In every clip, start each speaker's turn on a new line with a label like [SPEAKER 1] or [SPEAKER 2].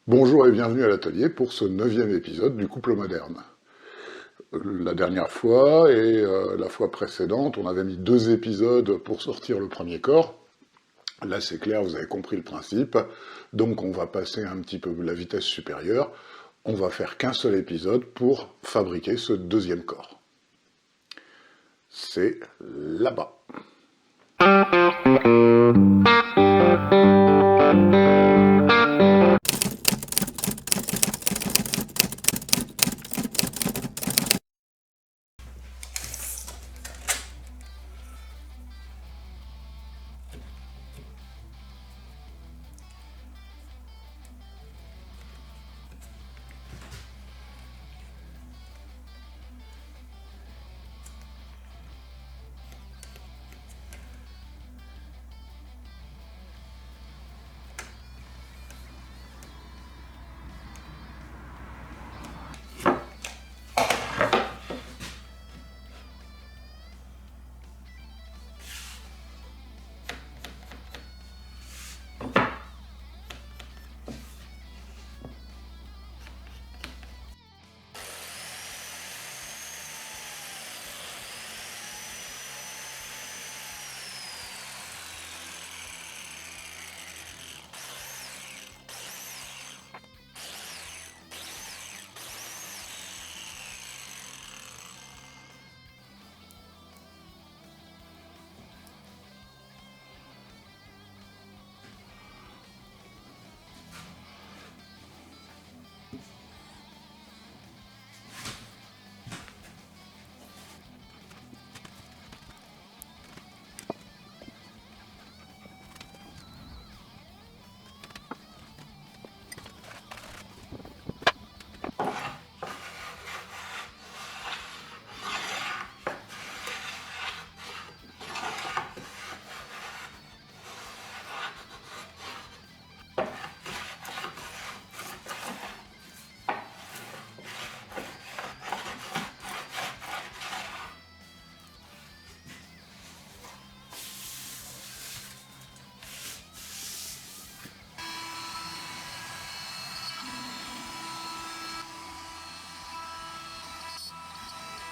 [SPEAKER 1] Bonjour et bienvenue à l'atelier pour ce 9e épisode du couple moderne. La dernière fois et la fois précédente, on avait mis 2 épisodes pour sortir le premier corps. Là c'est clair, vous avez compris le principe. Donc on va passer un petit peu la vitesse supérieure. On va faire qu'un seul épisode pour fabriquer ce deuxième corps. C'est là-bas.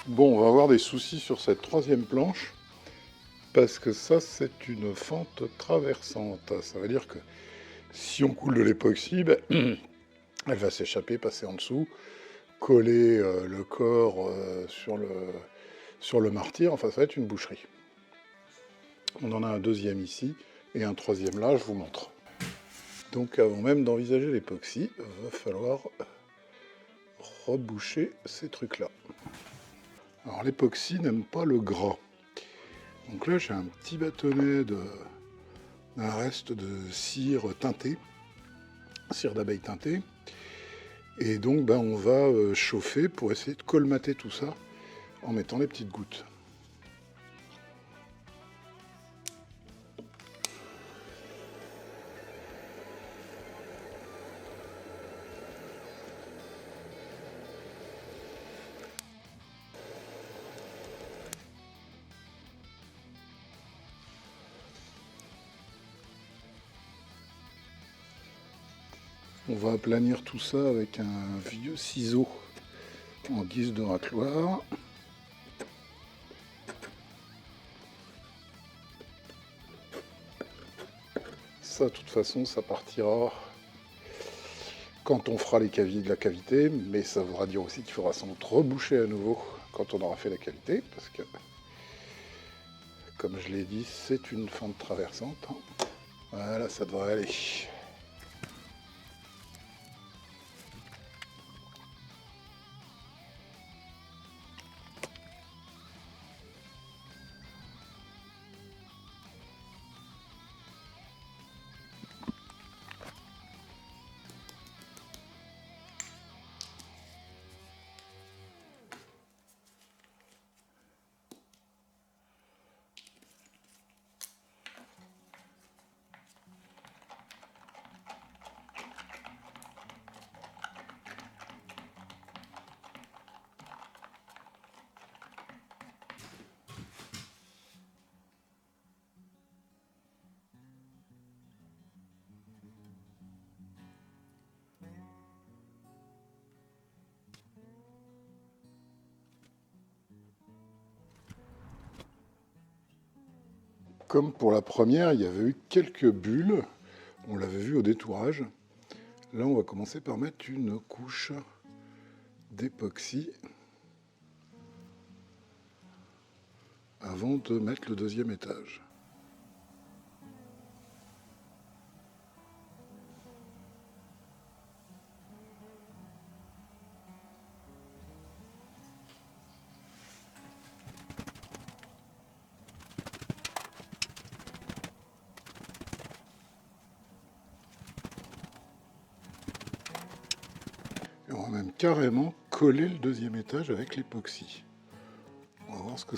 [SPEAKER 1] Bon, on va avoir des soucis sur cette troisième planche, parce que ça, c'est une fente traversante. Ça veut dire que si on coule de l'époxy, ben, elle va s'échapper, passer en dessous, coller le corps sur le martyr. Enfin, ça va être une boucherie. On en a un deuxième ici, et un troisième là, je vous montre. Donc avant même d'envisager l'époxy, il va falloir reboucher ces trucs-là. Alors l'époxy n'aime pas le gras. Donc là, j'ai un petit bâtonnet d'un reste de cire teintée, cire d'abeille teintée. Et donc, ben, on va chauffer pour essayer de colmater tout ça en mettant les petites gouttes. On va aplanir tout ça avec un vieux ciseau en guise de racloir. Ça, de toute façon, ça partira quand on fera la cavité, mais ça voudra dire aussi qu'il faudra sans doute reboucher à nouveau quand on aura fait la cavité, parce que, comme je l'ai dit, c'est une fente traversante. Voilà, ça devrait aller. comme pour la première, il y avait eu quelques bulles. On l'avait vu au détourage. Là, on va commencer par mettre une couche d'époxy avant de mettre le deuxième étage. Et on va même carrément coller le deuxième étage avec l'époxy. On va voir ce que...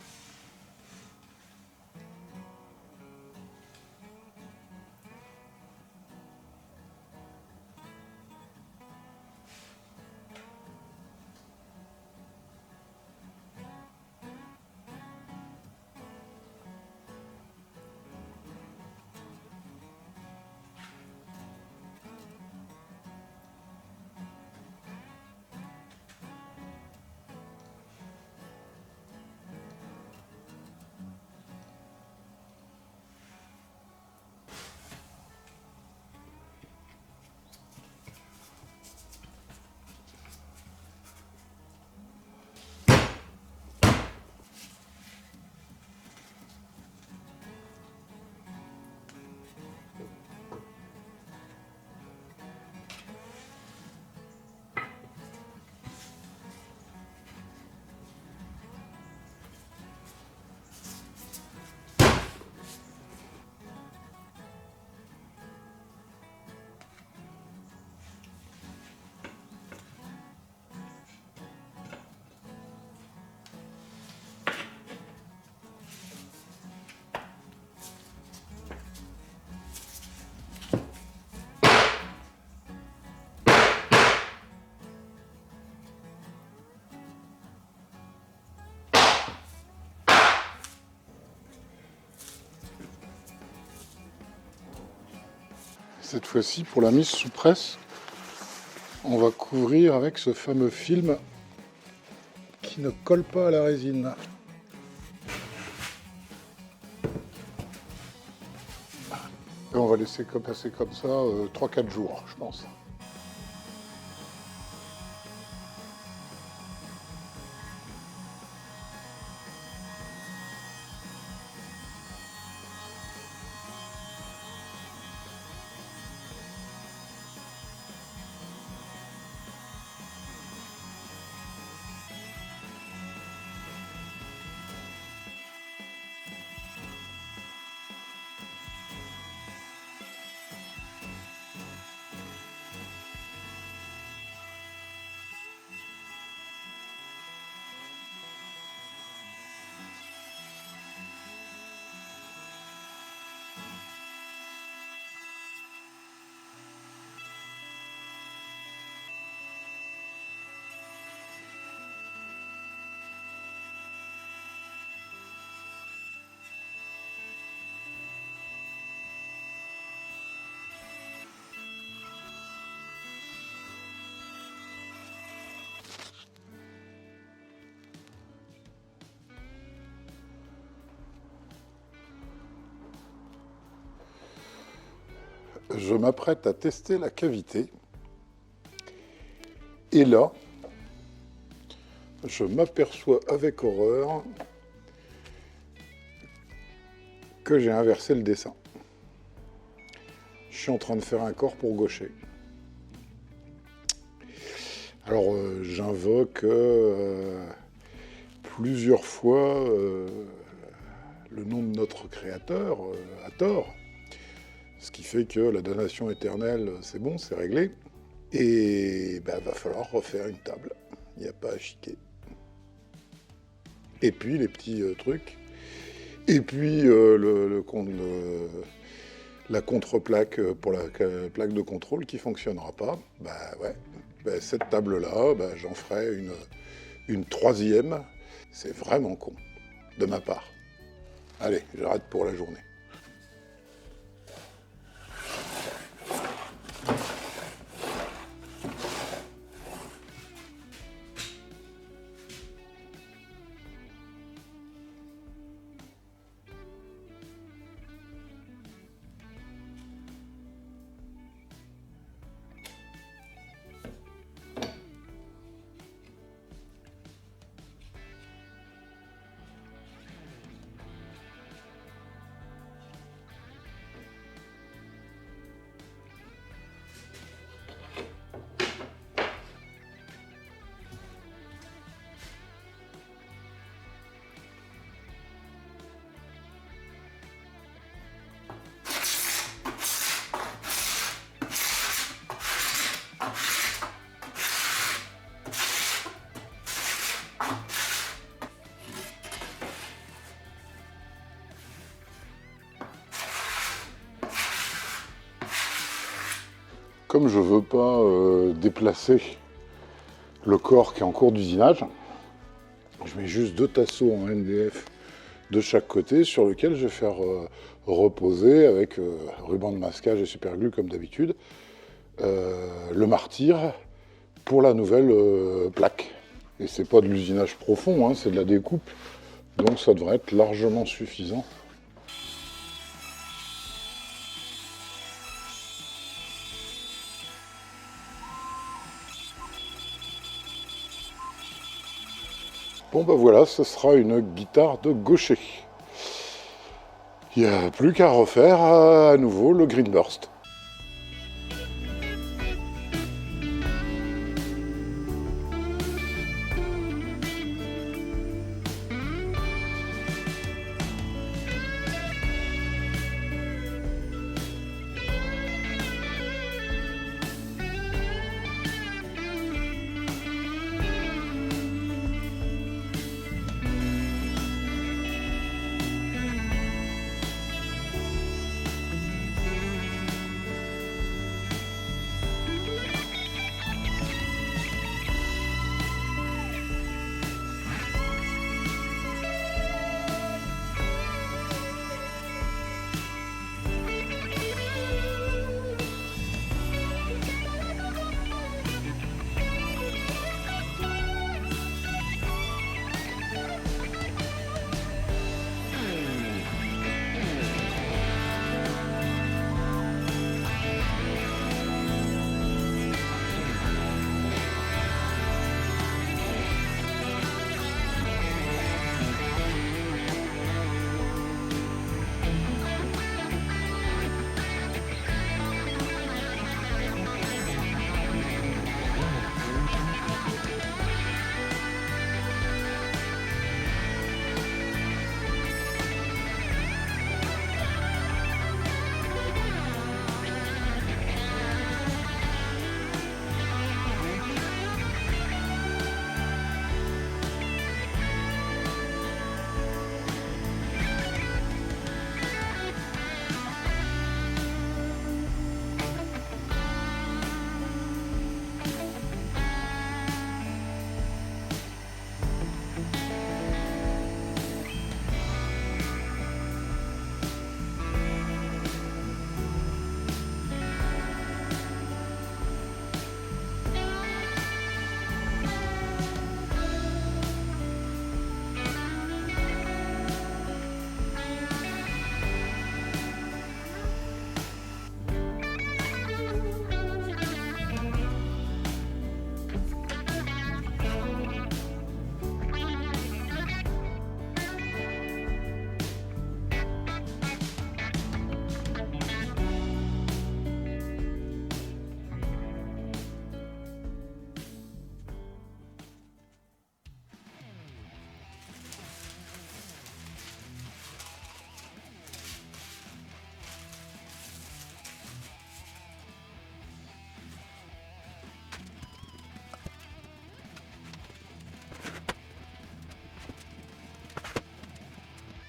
[SPEAKER 1] Cette fois-ci, pour la mise sous presse, on va couvrir avec ce fameux film qui ne colle pas à la résine. Et on va laisser passer comme ça 3-4 jours, je pense. Je m'apprête à tester la cavité. Et là, je m'aperçois avec horreur que j'ai inversé le dessin. Je suis en train de faire un corps pour gaucher. Alors j'invoque plusieurs fois le nom de notre créateur, à tort. Ce qui fait que la damnation éternelle, c'est bon, c'est réglé. Et va falloir refaire une table. Il n'y a pas à chiquer. Et puis les petits trucs. Et puis la contre-plaque pour la plaque de contrôle qui ne fonctionnera pas. Cette table-là, j'en ferai une troisième. C'est vraiment con, de ma part. Allez, j'arrête pour la journée. comme je ne veux pas déplacer le corps qui est en cours d'usinage, je mets juste 2 tasseaux en MDF de chaque côté sur lequel je vais faire reposer avec ruban de masquage et superglue comme d'habitude le martyr pour la nouvelle plaque. Et c'est pas de l'usinage profond, hein, c'est de la découpe, donc ça devrait être largement suffisant. Bon ben voilà, ce sera une guitare de gaucher. Il n'y a plus qu'à refaire à nouveau le Green Burst.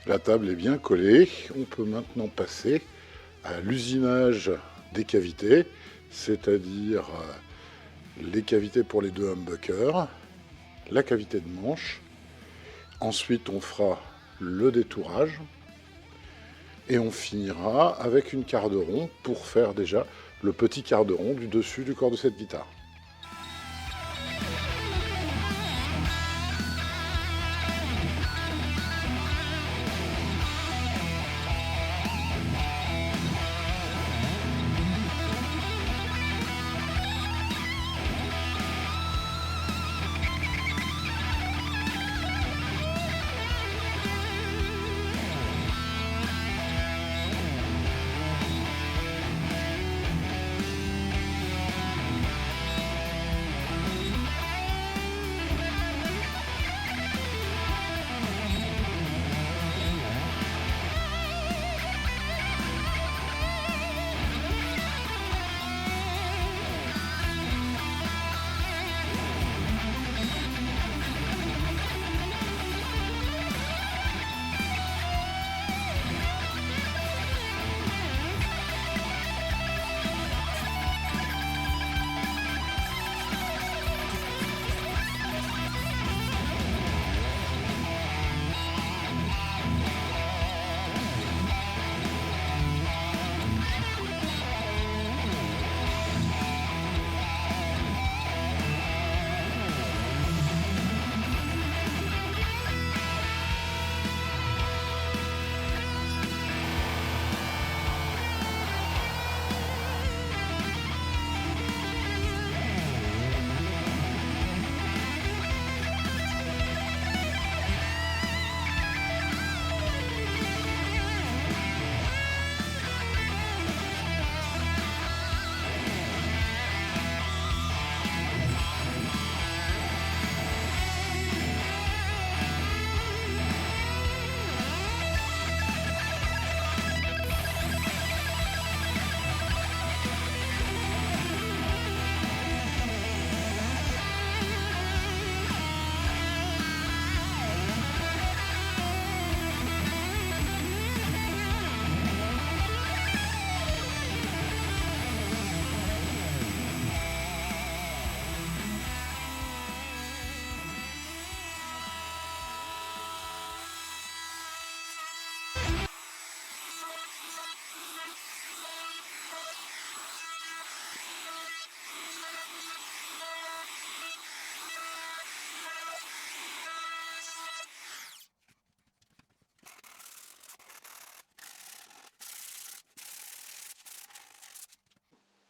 [SPEAKER 1] La table est bien collée, on peut maintenant passer à l'usinage des cavités, c'est-à-dire les cavités pour les 2 humbuckers, la cavité de manche. Ensuite, on fera le détourage et on finira avec une quart de rond pour faire déjà le petit quart de rond du dessus du corps de cette guitare.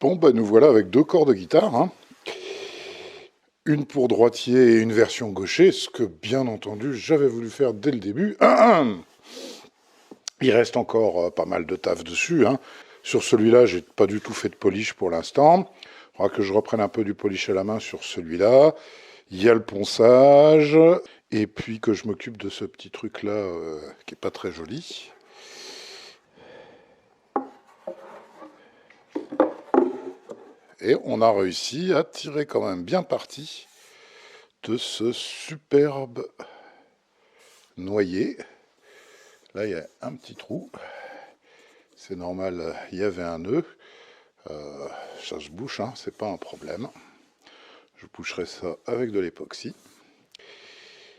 [SPEAKER 1] Bon, bah nous voilà avec 2 corps de guitare, hein. Une pour droitier et une version gaucher, ce que bien entendu j'avais voulu faire dès le début. Il reste encore pas mal de taf dessus, hein. Sur celui-là, j'ai pas du tout fait de polish pour l'instant. Il faudra que je reprenne un peu du polish à la main sur celui-là. Il y a le ponçage, et puis que je m'occupe de ce petit truc-là qui est pas très joli. Et on a réussi à tirer quand même bien parti de ce superbe noyer. Là, il y a un petit trou. C'est normal, il y avait un nœud. Ça se bouche, hein, c'est pas un problème. Je boucherai ça avec de l'époxy.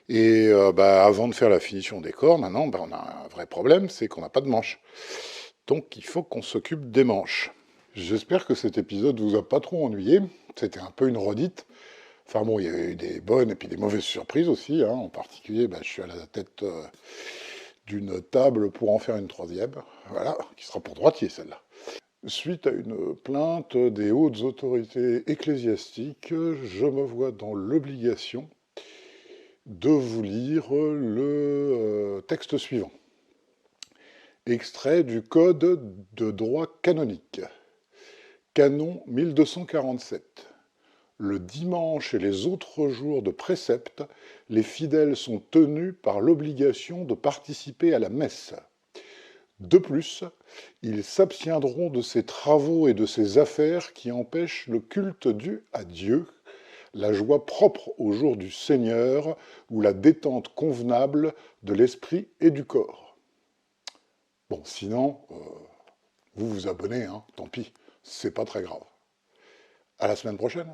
[SPEAKER 1] Et avant de faire la finition des corps, maintenant, on a un vrai problème, c'est qu'on n'a pas de manches. Donc, il faut qu'on s'occupe des manches. J'espère que cet épisode vous a pas trop ennuyé. C'était un peu une redite. Enfin bon, il y a eu des bonnes et puis des mauvaises surprises aussi, hein. En particulier, je suis à la tête d'une table pour en faire une troisième, voilà, qui sera pour droitier celle-là. Suite à une plainte des hautes autorités ecclésiastiques, je me vois dans l'obligation de vous lire le texte suivant. Extrait du Code de droit canonique. Canon 1247. Le dimanche et les autres jours de précepte, les fidèles sont tenus par l'obligation de participer à la messe. De plus, ils s'abstiendront de ces travaux et de ces affaires qui empêchent le culte dû à Dieu, la joie propre au jour du Seigneur ou la détente convenable de l'esprit et du corps. Bon, sinon, vous vous abonnez, hein, tant pis, c'est pas très grave. À la semaine prochaine.